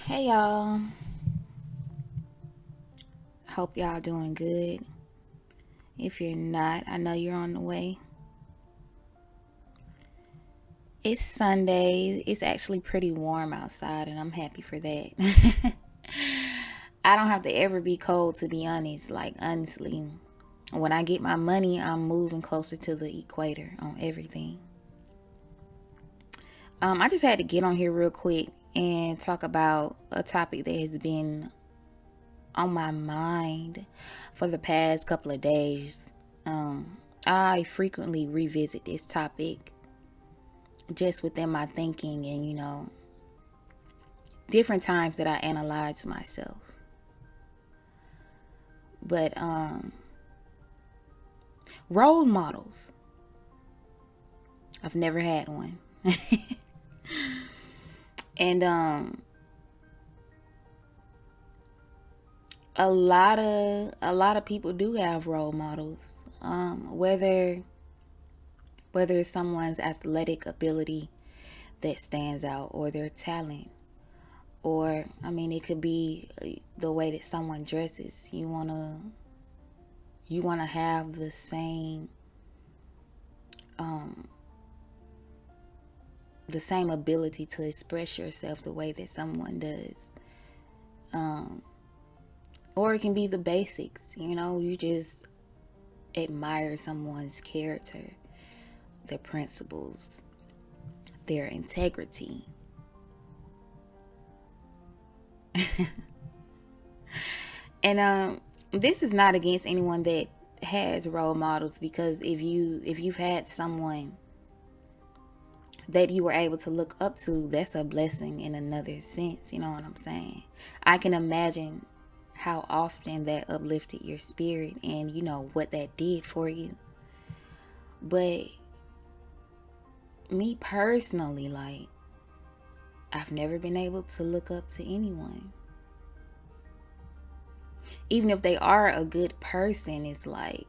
Hey y'all, hope y'all doing good. If you're not, I know you're on the way. It's Sunday. It's actually pretty warm outside, and I'm happy for that. I don't have to ever be cold, to be honest. Like, honestly, when I get my money, I'm moving closer to the equator on everything. I just had to get on here real quick and talk about a topic that has been on my mind for the past couple of days. I frequently revisit this topic just within my thinking and, different times that I analyze myself. But role models, I've never had one. And a lot of people do have role models. Whether it's someone's athletic ability that stands out or their talent, or I mean it could be the way that someone dresses. You want to have the same ability to express yourself the way that someone does. Or it can be the basics. You just admire someone's character, their principles, their integrity. And this is not against anyone that has role models, because if you've had someone that you were able to look up to, that's a blessing in another sense. You know what I'm saying? I can imagine how often that uplifted your spirit and what that did for you. But me personally, like, I've never been able to look up to anyone. Even if they are a good person, it's like,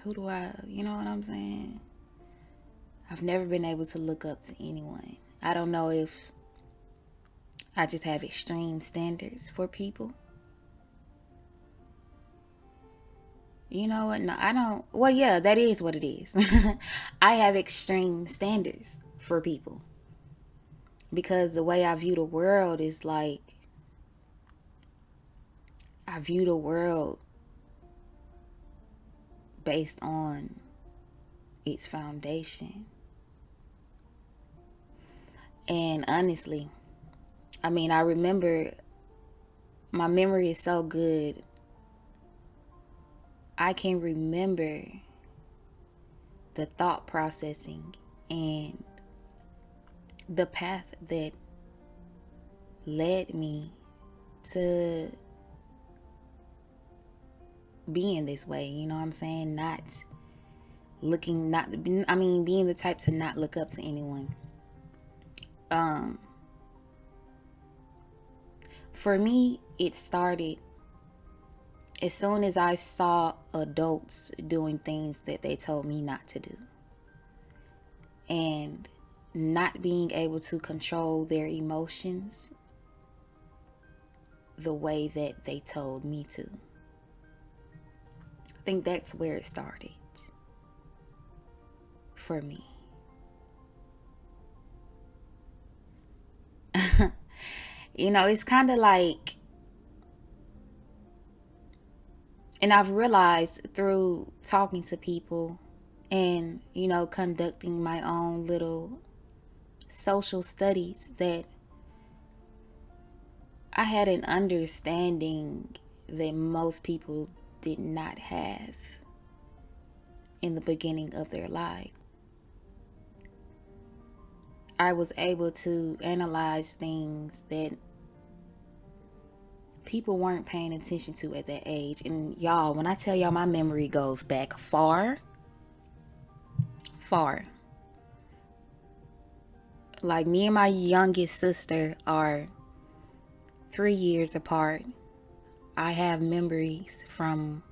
who do you know what I'm saying? I've never been able to look up to anyone. I don't know if I just have extreme standards for people. You know what? No, I don't. Well, yeah, that is what it is. I have extreme standards for people because the way I view the world is like, I view the world based on its foundation. And honestly, I mean, I remember, my memory is so good. I can remember the thought processing and the path that led me to being this way. You know what I'm saying? Being the type to not look up to anyone. For me, it started as soon as I saw adults doing things that they told me not to do, and not being able to control their emotions the way that they told me to. I think that's where it started for me. It's kind of like, and I've realized through talking to people and, conducting my own little social studies, that I had an understanding that most people did not have in the beginning of their life. I was able to analyze things that people weren't paying attention to at that age. And y'all, when I tell y'all, my memory goes back far, far. Like, me and my youngest sister are 3 years apart. I have memories from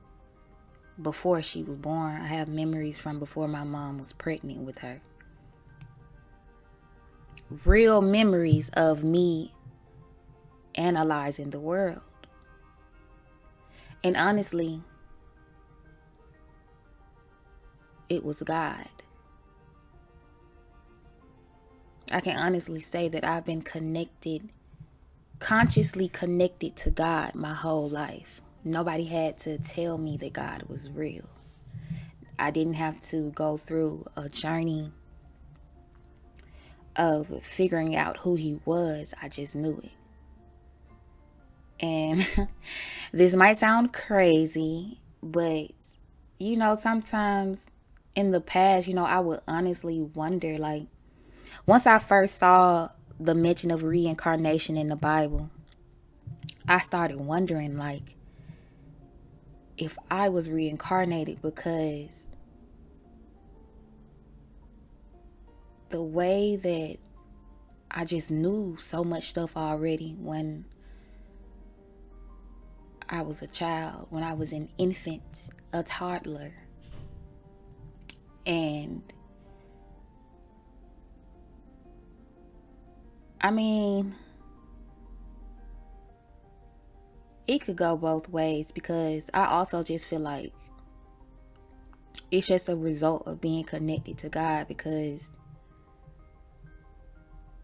before she was born. I have memories from before my mom was pregnant with her. real memories of me analyzing the world. And honestly, it was God. I can honestly say that I've been connected, consciously connected to God my whole life. Nobody had to tell me that God was real. I didn't have to go through a journey of figuring out who he was. I just knew it. And this might sound crazy, but sometimes in the past, I would honestly wonder, like, once I first saw the mention of reincarnation in the Bible, I started wondering, like, if I was reincarnated, because the way that I just knew so much stuff already when I was a child, when I was an infant, a toddler. And I mean, it could go both ways, because I also just feel like it's just a result of being connected to God, because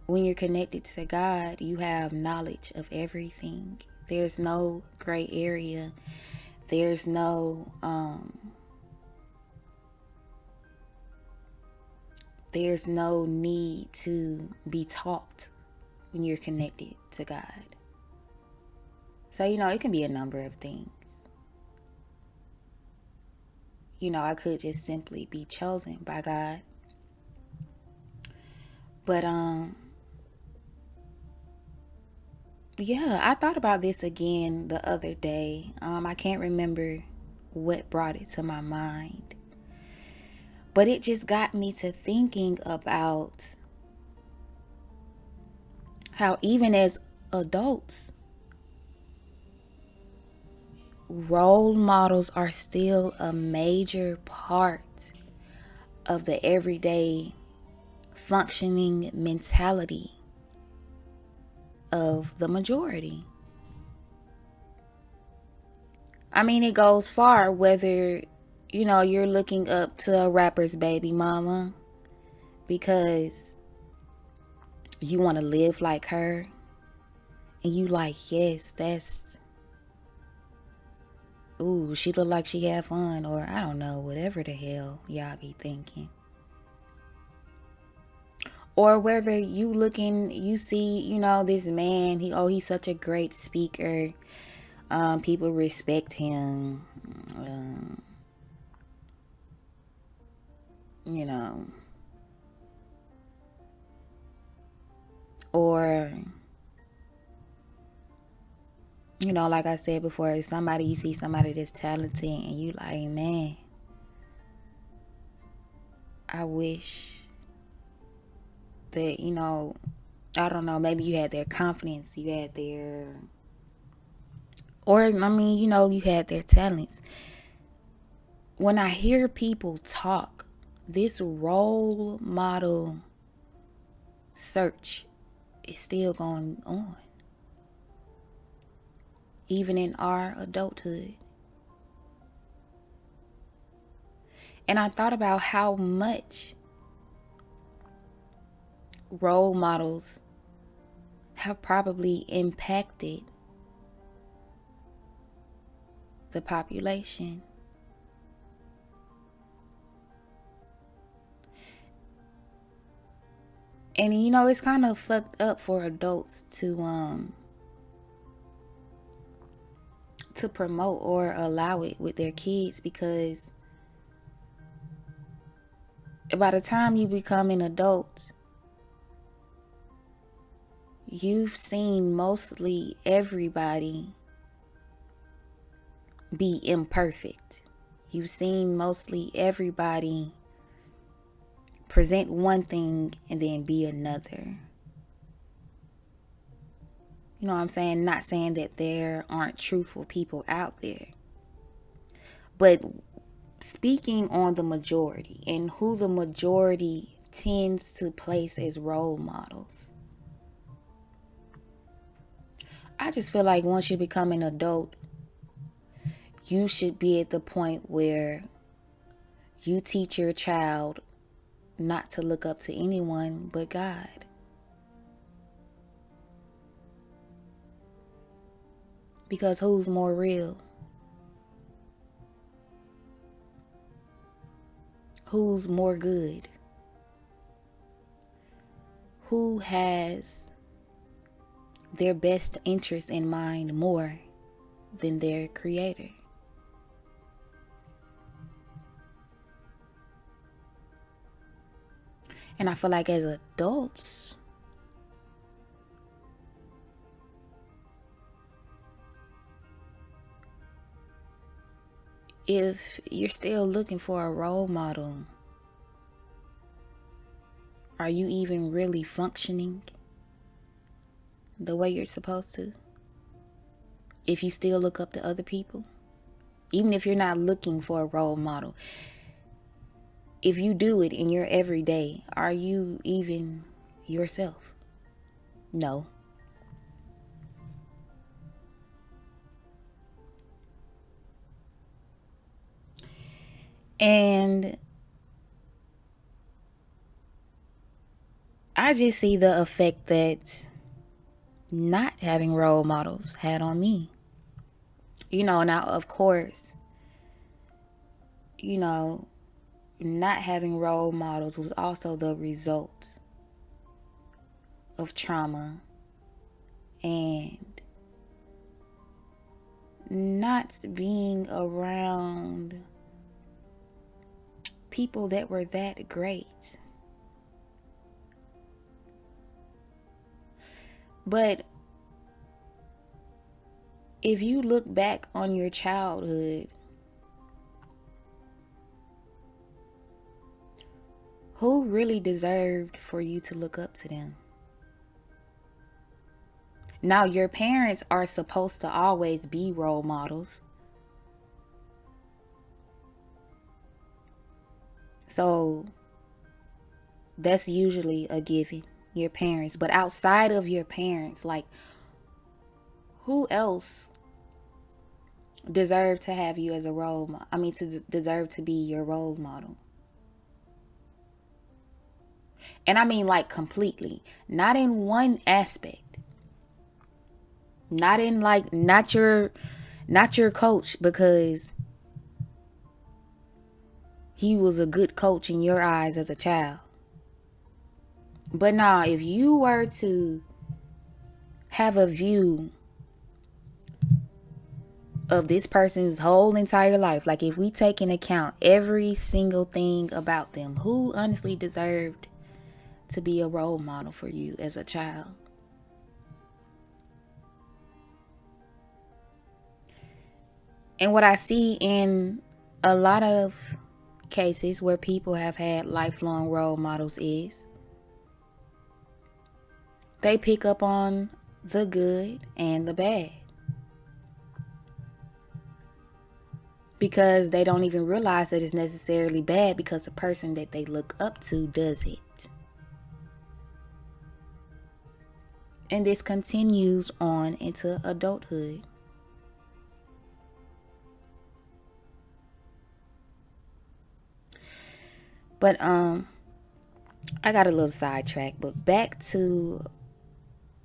when you're connected to God, you have knowledge of everything. There's no gray area. There's no need to be taught when you're connected to God. So, it can be a number of things. I could just simply be chosen by God. But yeah, I thought about this again the other day. I can't remember what brought it to my mind, but it just got me to thinking about how even as adults, role models are still a major part of the everyday functioning mentality of the majority. I mean, it goes far, whether you're looking up to a rapper's baby mama because you want to live like her, and you like, yes, ooh, she look like she had fun, or I don't know, whatever the hell y'all be thinking. Or whether you see, this man, he's such a great speaker. People respect him. Or, like I said before, you see somebody that's talented and you like, man, I wish that, I don't know, maybe you had their confidence, you had their, or, you had their talents. When I hear people talk, this role model search is still going on, even in our adulthood. And I thought about how much role models have probably impacted the population. And it's kind of fucked up for adults to promote or allow it with their kids, because by the time you become an adult, you've seen mostly everybody be imperfect. You've seen mostly everybody present one thing and then be another. You know what I'm saying? Not saying that there aren't truthful people out there, but speaking on the majority and who the majority tends to place as role models. I just feel like once you become an adult, you should be at the point where you teach your child not to look up to anyone but God. Because who's more real? Who's more good? Who has their best interest in mind more than their creator? And I feel like as adults, if you're still looking for a role model, are you even really functioning the way you're supposed to? If you still look up to other people, even if you're not looking for a role model, if you do it in your everyday, are you even yourself? No. And I just see the effect that not having role models had on me. Now, of course, not having role models was also the result of trauma and not being around people that were that great. But if you look back on your childhood, who really deserved for you to look up to them? Now, your parents are supposed to always be role models. So that's usually a given, your parents. But outside of your parents, like, who else deserve to have you as a role model? Deserve to be your role model. And I mean, like, completely. Not in one aspect. Not in, like, not your coach because he was a good coach in your eyes as a child. But now, if you were to have a view of this person's whole entire life, like if we take into account every single thing about them, who honestly deserved to be a role model for you as a child? And what I see in a lot of cases where people have had lifelong role models is they pick up on the good and the bad. Because they don't even realize that it's necessarily bad because the person that they look up to does it. And this continues on into adulthood. But I got a little sidetracked, but back to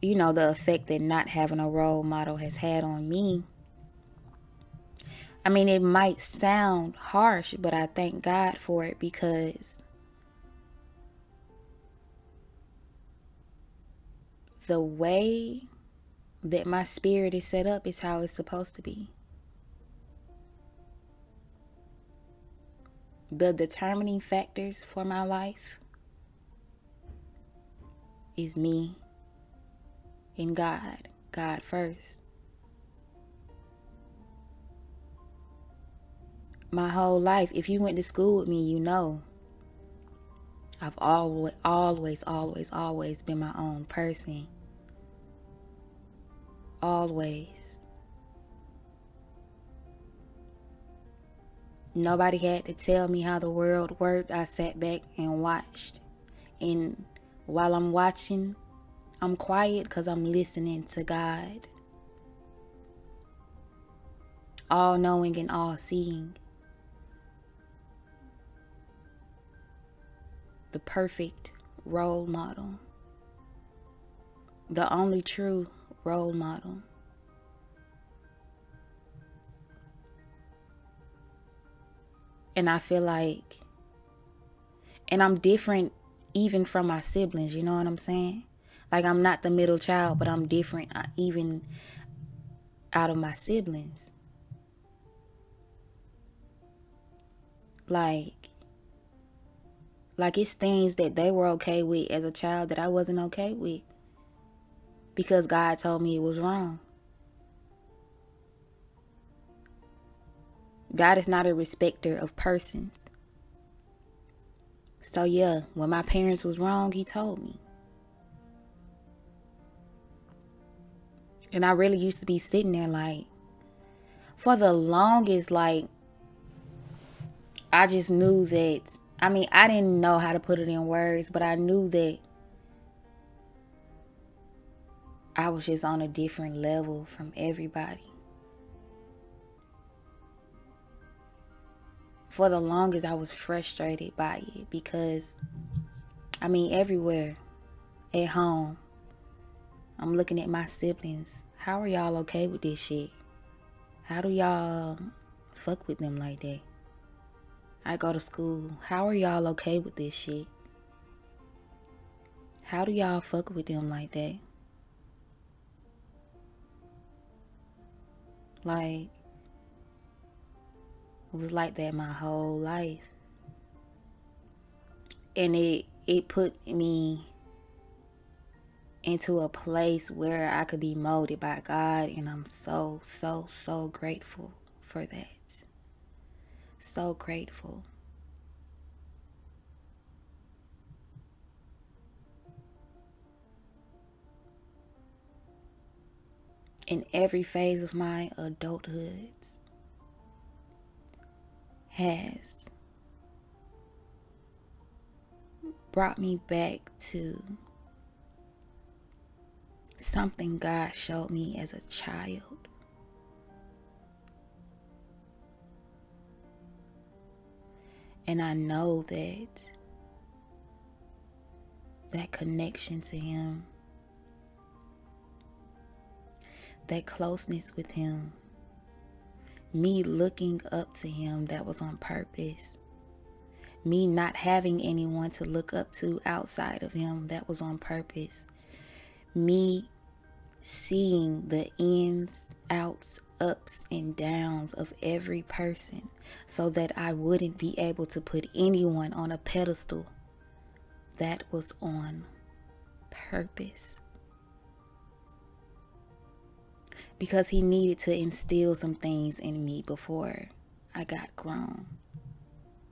the effect that not having a role model has had on me. I mean, it might sound harsh, but I thank God for it because the way that my spirit is set up is how it's supposed to be. The determining factors for my life is me and God. God first. My whole life, if you went to school with me, you know I've always been my own person. Always. Nobody had to tell me how the world worked. I sat back and watched And while I'm watching, I'm quiet because I'm listening to God, all knowing and all seeing, the perfect role model, the only true role model. And I feel like, and I'm different even from my siblings, you know what I'm saying? Like, I'm not the middle child, but I'm different even out of my siblings. Like it's things that they were okay with as a child that I wasn't okay with, because God told me it was wrong. God is not a respecter of persons. So yeah, when my parents was wrong, he told me. And I really used to be sitting there like, for the longest, like, I just knew that, I mean, I didn't know how to put it in words, but I knew that I was just on a different level from everybody. For the longest, I was frustrated by it because, I mean, everywhere, at home, I'm looking at my siblings. How are y'all okay with this shit? How do y'all fuck with them like that? I go to school. How are y'all okay with this shit? How do y'all fuck with them like that? Like, it was like that my whole life. And it put me into a place where I could be molded by God, and I'm so, so, so grateful for that. So grateful. In every phase of my adulthood has brought me back to something God showed me as a child. And I know that connection to him, that closeness with him, me looking up to him, that was on purpose. Me not having anyone to look up to outside of him, that was on purpose. Me seeing the ins, outs, ups, and downs of every person so that I wouldn't be able to put anyone on a pedestal, that was on purpose. Because he needed to instill some things in me before I got grown.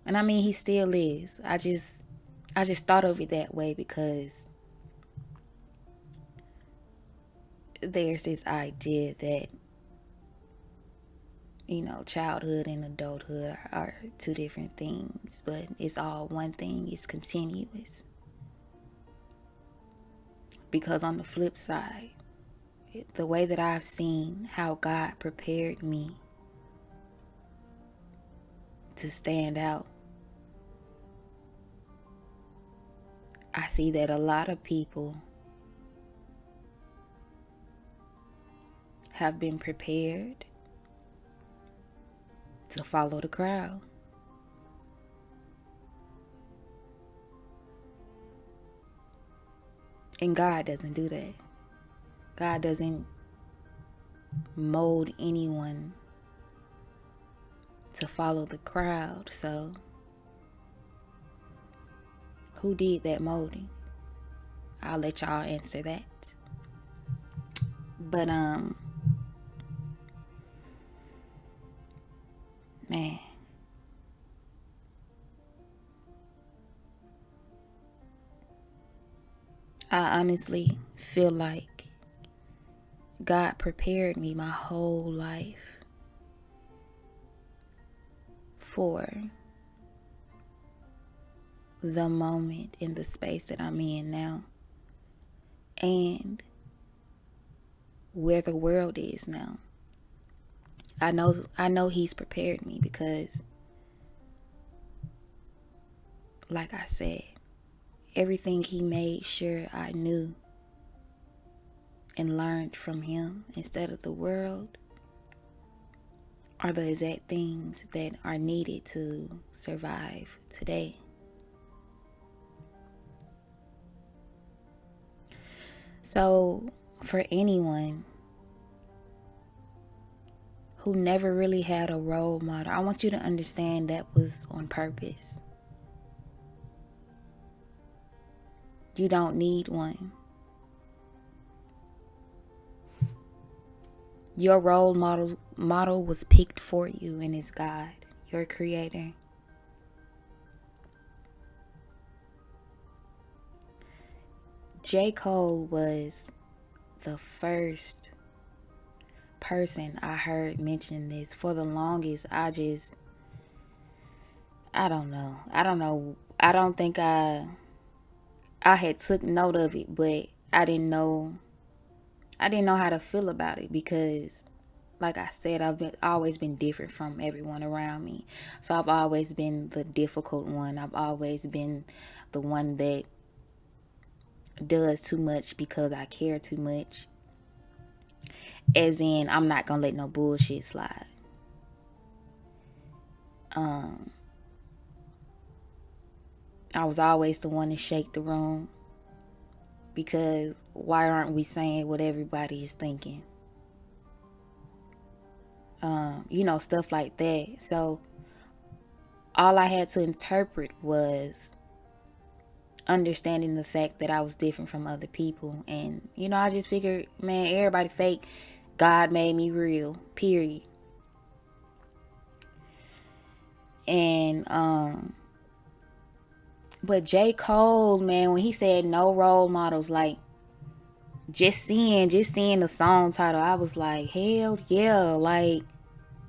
And I mean, he still is. I just thought of it that way because there's this idea that, you know, childhood and adulthood are two different things, but it's all one thing. It's continuous. Because on the flip side, the way that I've seen how God prepared me to stand out, I see that a lot of people have been prepared to follow the crowd. And God doesn't do that. God doesn't mold anyone to follow the crowd. So who did that molding? I'll let y'all answer that. But man, I honestly feel like God prepared me my whole life for the moment in the space that I'm in now and where the world is now. I know he's prepared me because, like I said, everything he made sure I knew and learned from him instead of the world are the exact things that are needed to survive today. So, for anyone who never really had a role model, I want you to understand that was on purpose. You don't need one. Your role model was picked for you, and it's God, your creator. J. Cole was the first person I heard mention this. For the longest, I don't know. I don't think I had took note of it, but I didn't know how to feel about it because, like I said, I've always been different from everyone around me. So I've always been the difficult one. I've always been the one that does too much because I care too much. As in, I'm not gonna let no bullshit slide. I was always the one to shake the room because why aren't we saying what everybody is thinking? Stuff like that. So all I had to interpret was understanding the fact that I was different from other people. And, I just figured, man, everybody fake. God made me real, period. And, but J. Cole, man, when he said no role models, like, just seeing the song title, I was like, hell yeah, like,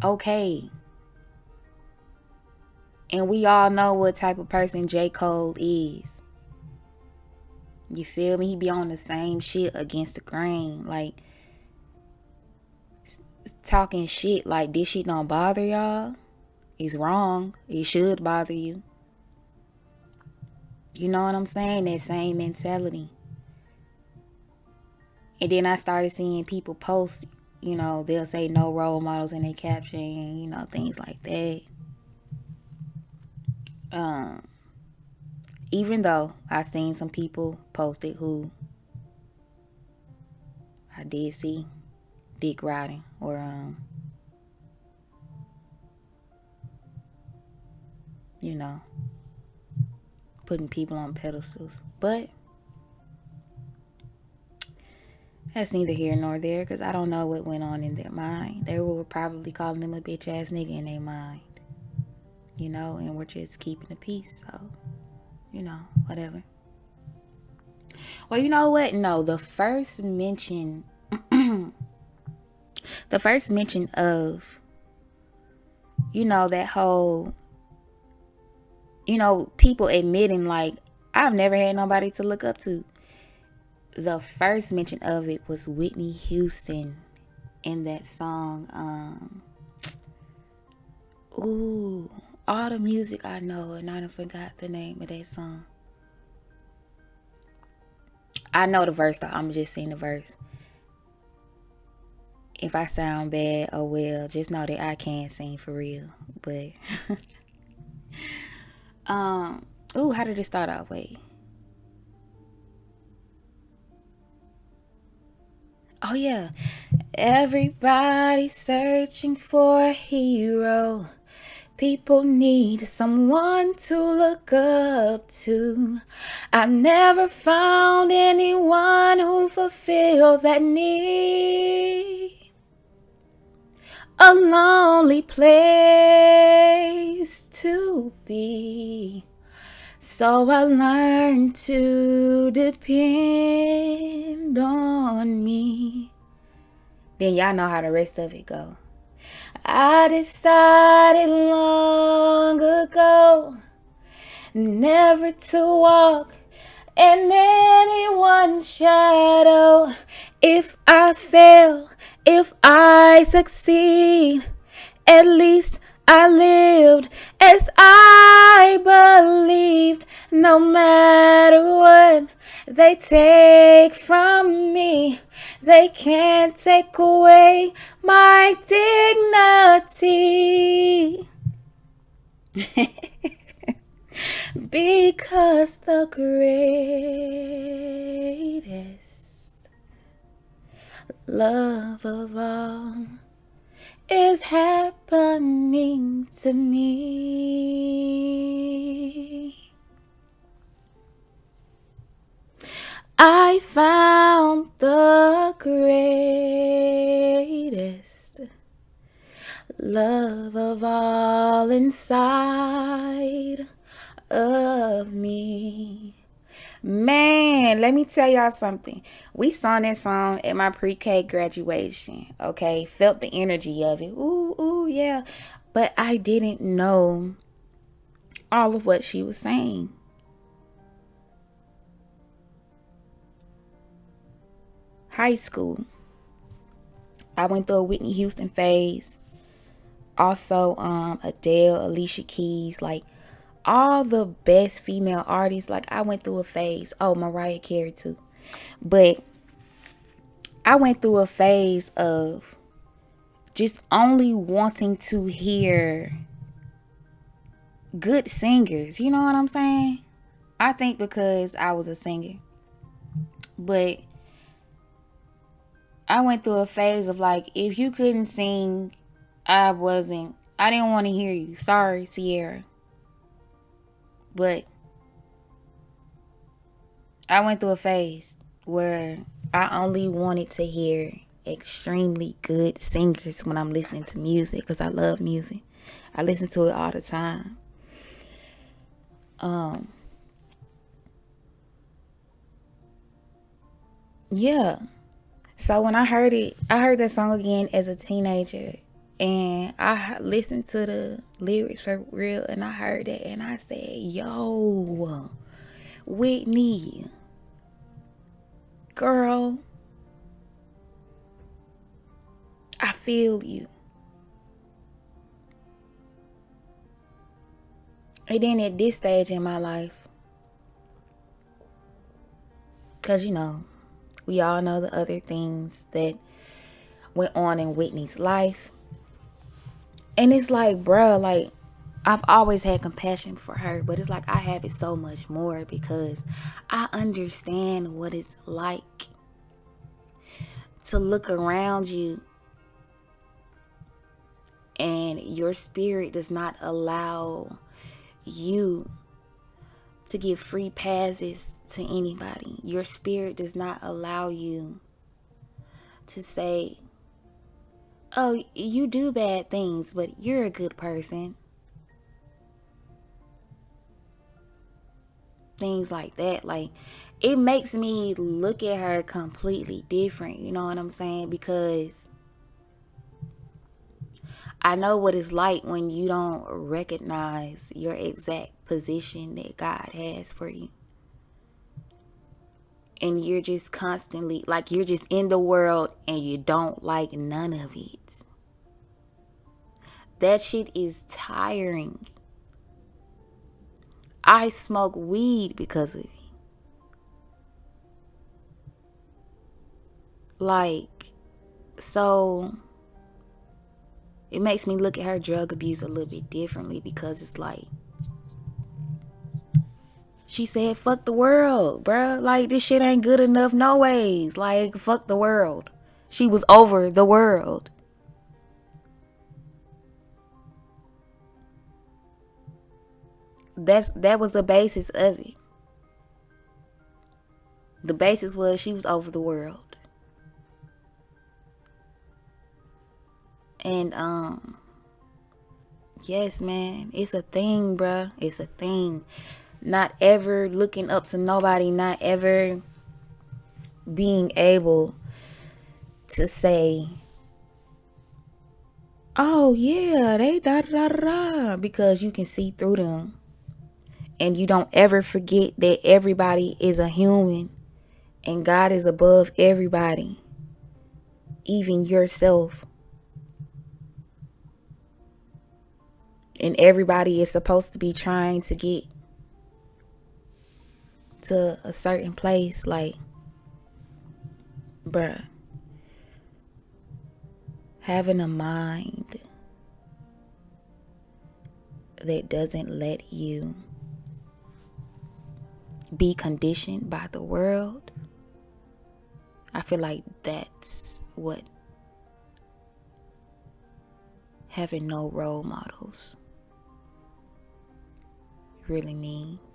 okay. And we all know what type of person J. Cole is. You feel me? He be on the same shit against the grain. Like, talking shit like this shit don't bother y'all. It's wrong. It should bother you. You know what I'm saying? That same mentality. And then I started seeing people post, they'll say no role models in their caption, things like that. Even though I seen some people posted who I did see dick riding or putting people on pedestals, but that's neither here nor there because I don't know what went on in their mind. They were probably calling them a bitch ass nigga in their mind, and we're just keeping the peace. So, whatever. Well, you know what? No, the first mention of, that whole, people admitting like, I've never had nobody to look up to. The first mention of it was Whitney Houston in that song, All the Music I Know, and I forgot the name of that song. I know the verse though, I'm just saying the verse. If I sound bad, oh well, just know that I can't sing for real. But how did it start out? Wait. Oh yeah. Everybody searching for a hero. People need someone to look up to. I never found anyone who fulfilled that need. A lonely place to be. So I learned to depend on me. Then y'all know how the rest of it go. I decided long ago never to walk in anyone's shadow. If I fail, if I succeed, at least I lived as I believed. No matter what they take from me, they can't take away my dignity. Because the greatest love of all is happening to me. I found the greatest love of all inside of me. Man, let me tell y'all something. We sung that song at my pre-K graduation, okay? Felt the energy of it. Ooh, ooh, yeah. But I didn't know all of what she was saying. High school, I went through a Whitney Houston phase. Also, Adele, Alicia Keys, like all the best female artists. Like I went through a phase. Oh, Mariah Carey too. But I went through a phase of just only wanting to hear good singers. You know what I'm saying? I think because I was a singer. But I went through a phase of like, if you couldn't sing, I didn't want to hear you. Sorry, Sierra. But I went through a phase where I only wanted to hear extremely good singers when I'm listening to music, because I love music. I listen to it all the time. Yeah. So when I heard that song again as a teenager, and I listened to the lyrics for real, and I heard it, and I said, yo, Whitney, girl, I feel you. And then at this stage in my life, because, we all know the other things that went on in Whitney's life. And it's like, bruh, like, I've always had compassion for her, but it's like I have it so much more because I understand what it's like to look around you and your spirit does not allow you to give free passes to anybody. Your spirit does not allow you to say, oh, you do bad things, but you're a good person. Things like that. Like, it makes me look at her completely different. You know what I'm saying? Because I know what it's like when you don't recognize your exact position that God has for you. And you're just constantly, like, you're just in the world and you don't like none of it. That shit is tiring. I smoke weed because of it. Like, so it makes me look at her drug abuse a little bit differently because it's like, she said, fuck the world, bruh. Like, this shit ain't good enough no ways. Like, fuck the world. She was over the world. That was the basis of it. The basis was she was over the world. And yes, man, it's a thing, bruh. It's a thing. Not ever looking up to nobody, not ever being able to say, oh yeah, they da da da da, because you can see through them. And you don't ever forget that everybody is a human and God is above everybody, even yourself. And everybody is supposed to be trying to get to a certain place. Like, bruh, having a mind that doesn't let you be conditioned by the world, I feel like that's what having no role models really means.